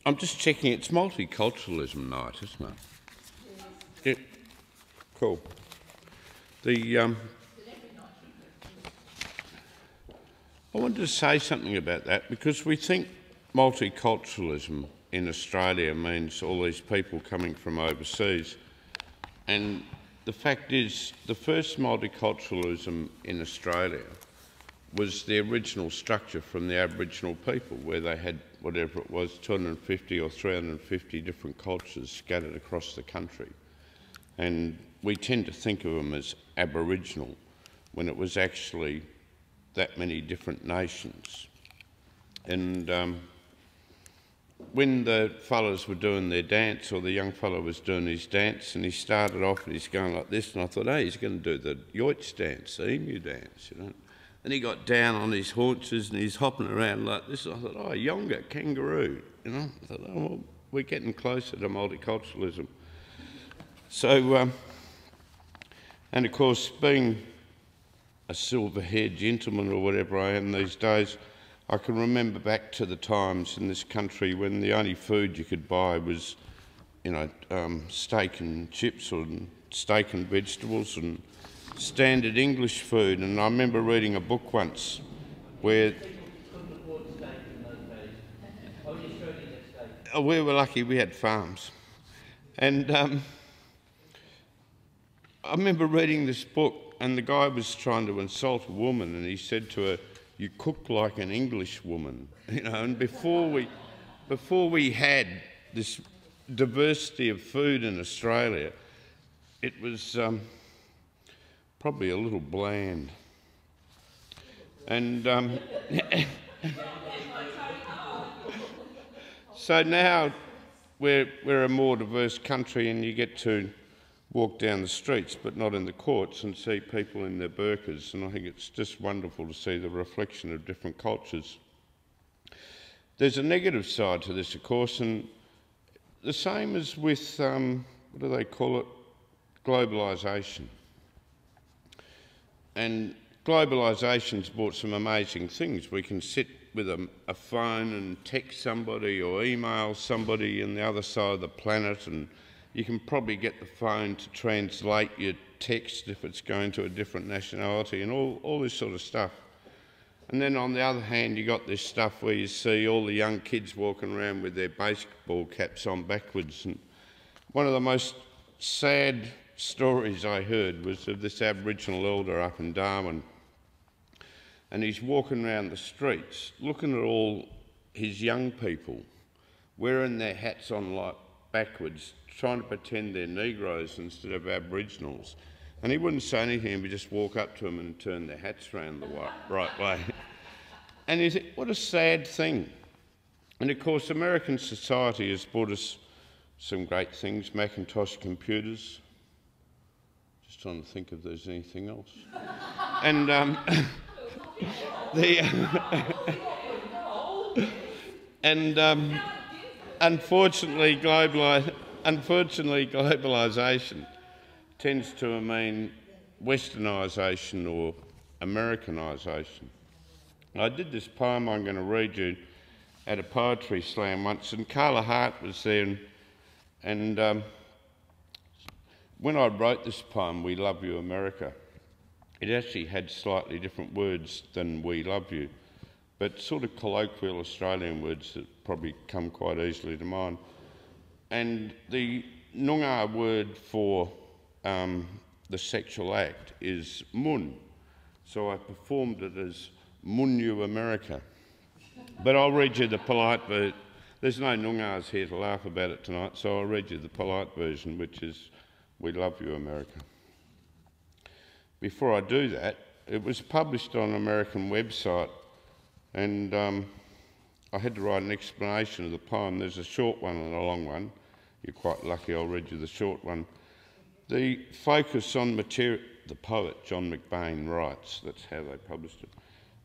I'm just checking, it's multiculturalism night, isn't it? Yeah. Cool. I wanted to say something about that because we think multiculturalism in Australia means all these people coming from overseas, and the fact is the first multiculturalism in Australia was the original structure from the Aboriginal people, where they had whatever it was, 250 or 350 different cultures scattered across the country. And we tend to think of them as Aboriginal when it was actually that many different nations. And when the fellas were doing their dance, or the young fellow was doing his dance, and he started off and he's going like this, and I thought, hey, he's going to do the yoits dance, the emu dance, you know. And he got down on his haunches and he's hopping around like this. I thought, oh, yonga, kangaroo, you know. I thought, oh, well, we're getting closer to multiculturalism. So, and of course, being a silver-haired gentleman or whatever I am these days, I can remember back to the times in this country when the only food you could buy was, you know, steak and chips, or steak and vegetables, and standard English food. And I remember reading a book once where we were lucky we had farms. And I remember reading this book, and the guy was trying to insult a woman, and he said to her, "You cook like an English woman," you know. And before we had this diversity of food in Australia, it was probably a little bland. And so now we're a more diverse country, and you get to walk down the streets, but not in the courts, and see people in their burqas, and I think it's just wonderful to see the reflection of different cultures. There's a negative side to this, of course, and the same as with, what do they call it, globalisation. And globalisation's brought some amazing things. We can sit with a phone and text somebody or email somebody on the other side of the planet, and you can probably get the phone to translate your text if it's going to a different nationality, and all this sort of stuff. And then on the other hand, you got this stuff where you see all the young kids walking around with their baseball caps on backwards. And one of the most sad stories I heard was of this Aboriginal elder up in Darwin, and he's walking around the streets looking at all his young people wearing their hats on like backwards, trying to pretend they're Negroes instead of Aboriginals. And he wouldn't say anything, he would just walk up to them and turn their hats around the right way. And you think, what a sad thing. And of course, American society has brought us some great things, Macintosh computers. Just trying to think if there's anything else. And unfortunately, globalisation tends to mean westernisation or Americanisation. I did this poem I'm going to read you at a poetry slam once, and Carla Hart was there, and when I wrote this poem, "We Love You, America," it actually had slightly different words than "We Love You," but sort of colloquial Australian words that probably come quite easily to mind. And the Noongar word for the sexual act is mun. So I performed it as "Mun You America." But I'll read you the polite version. There's no Noongars here to laugh about it tonight, so I'll read you the polite version, which is "We Love You, America." Before I do that, it was published on an American website, and I had to write an explanation of the poem. There's a short one and a long one. You're quite lucky, I'll read you the short one. The focus on material, the poet John McBain writes, that's how they published it.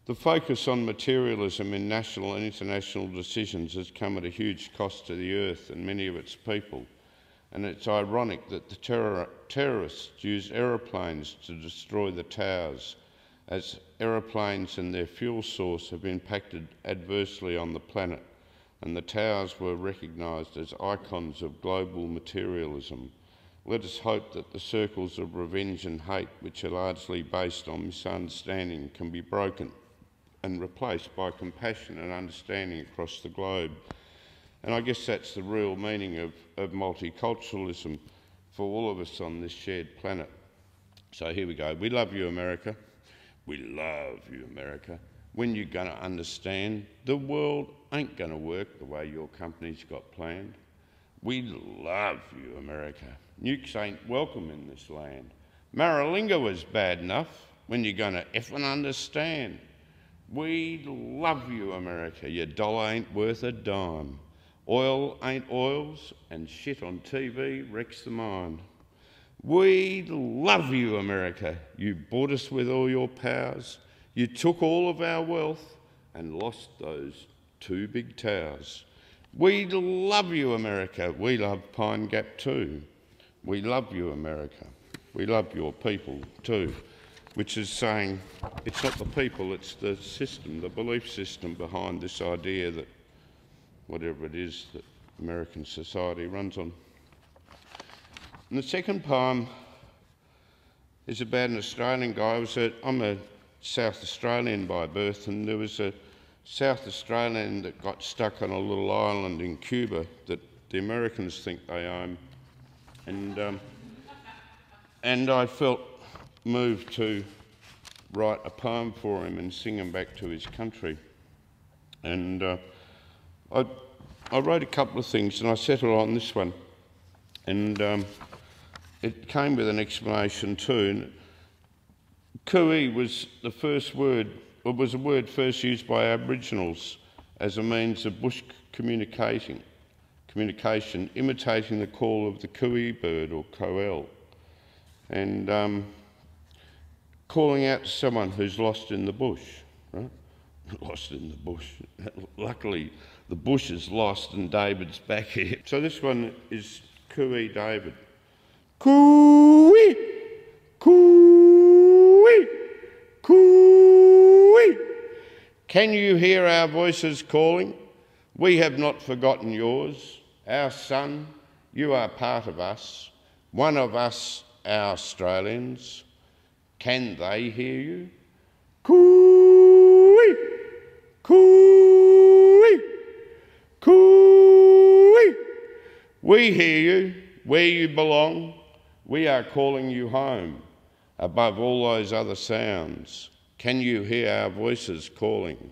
The focus on materialism in national and international decisions has come at a huge cost to the earth and many of its people. And it's ironic that the terrorists used aeroplanes to destroy the towers, as aeroplanes and their fuel source have impacted adversely on the planet and the towers were recognised as icons of global materialism. Let us hope that the circles of revenge and hate, which are largely based on misunderstanding, can be broken and replaced by compassion and understanding across the globe. And I guess that's the real meaning of multiculturalism for all of us on this shared planet. So here we go. We love you, America. We love you, America. When you're going to understand, the world ain't going to work the way your company's got planned. We love you, America. Nukes ain't welcome in this land. Maralinga was bad enough. When you're going to effing understand. We love you, America. Your dollar ain't worth a dime. Oil ain't oils, and shit on TV wrecks the mind. We love you, America. You bought us with all your powers. You took all of our wealth and lost those 2 big towers. We love you, America. We love Pine Gap too. We love you, America. We love your people too. Which is saying it's not the people, it's the system, the belief system behind this idea that whatever it is that American society runs on. And the second poem is about an Australian guy. I'm a South Australian by birth, and there was a South Australian that got stuck on a little island in Cuba that the Americans think they own. And I felt moved to write a poem for him and sing him back to his country. And I wrote a couple of things, and I settled on this one. And it came with an explanation too. And Cooee was the first word, or was a word first used by Aboriginals as a means of bush communication, imitating the call of the cooee bird or coel, and calling out to someone who's lost in the bush, right? Lost in the bush. Luckily, the bush is lost and David's back here. So this one is Cooee David. Cooee, cooee, cooee. Can you hear our voices calling? We have not forgotten yours. Our son, you are part of us. One of us, our Australians. Can they hear you? Cooee, cooee, cooee. We hear you, where you belong. We are calling you home, above all those other sounds. Can you hear our voices calling?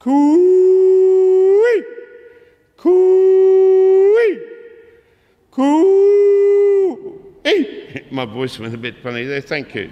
Cooee, cooee, cooee. My voice went a bit funny there, thank you.